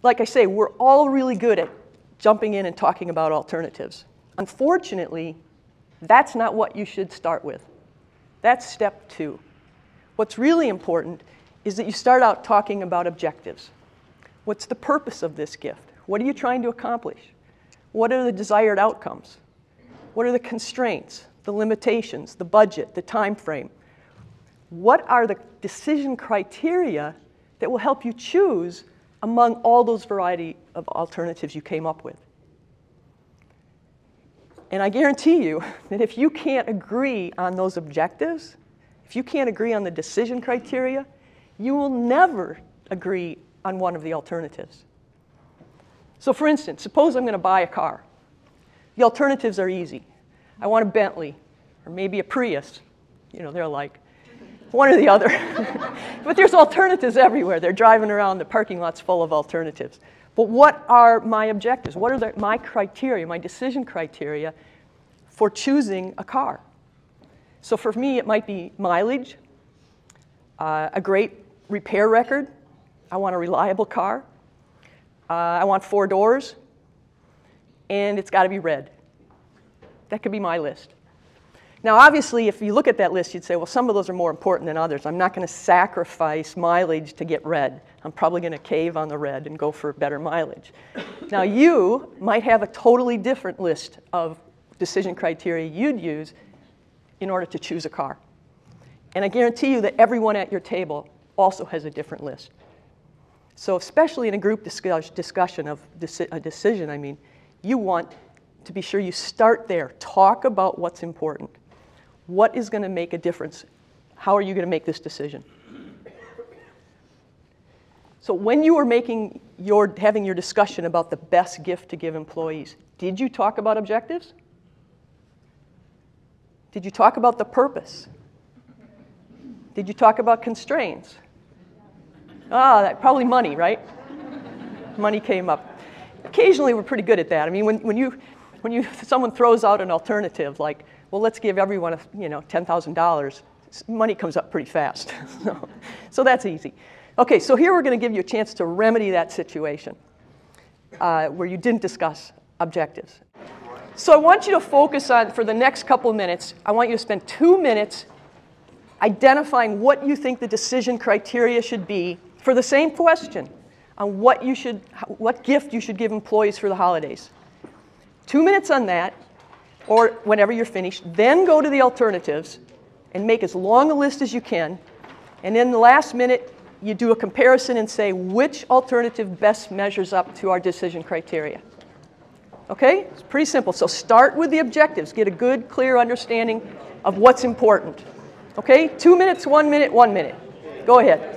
Like I say, we're all really good at jumping in and talking about alternatives. Unfortunately, that's not what you should start with. That's step 2. What's really important is that you start out talking about objectives. What's the purpose of this gift? What are you trying to accomplish? What are the desired outcomes? What are the constraints, the limitations, the budget, the time frame? What are the decision criteria that will help you choose among all those variety of alternatives you came up with? And I guarantee you that if you can't agree on those objectives, if you can't agree on the decision criteria, you will never agree on one of the alternatives. So for instance, suppose I'm going to buy a car. The alternatives are easy. I want a Bentley, or maybe a Prius. You know, they're like one or the other. But there's alternatives everywhere. They're driving around, the parking lot's full of alternatives. But what are my objectives? What are my criteria, my decision criteria for choosing a car? So for me, it might be mileage, a great repair record. I want a reliable car. I want 4 doors, and it's got to be red. That could be my list. Now, obviously, if you look at that list, you'd say, well, some of those are more important than others. I'm not going to sacrifice mileage to get red. I'm probably going to cave on the red and go for better mileage. Now, you might have a totally different list of decision criteria you'd use in order to choose a car. And I guarantee you that everyone at your table also has a different list. So especially in a group discussion of a decision, you want to be sure you start there. Talk about what's important. What is going to make a difference? How are you going to make this decision? So when you were having your discussion about the best gift to give employees, did you talk about objectives? Did you talk about the purpose? Did you talk about constraints? Probably money, right? Money came up. Occasionally, we're pretty good at that. When someone throws out an alternative, like, well, let's give everyone $10,000, money comes up pretty fast. So that's easy. Okay, so here we're going to give you a chance to remedy that situation where you didn't discuss objectives. So I want you to focus on, for the next couple of minutes, I want you to spend 2 minutes identifying what you think the decision criteria should be for the same question on what gift you should give employees for the holidays. 2 minutes on that, or whenever you're finished. Then go to the alternatives and make as long a list as you can. And in the last minute, you do a comparison and say which alternative best measures up to our decision criteria. Okay? It's pretty simple. So start with the objectives. Get a good, clear understanding of what's important. Okay? 2 minutes, 1 minute, 1 minute. Go ahead.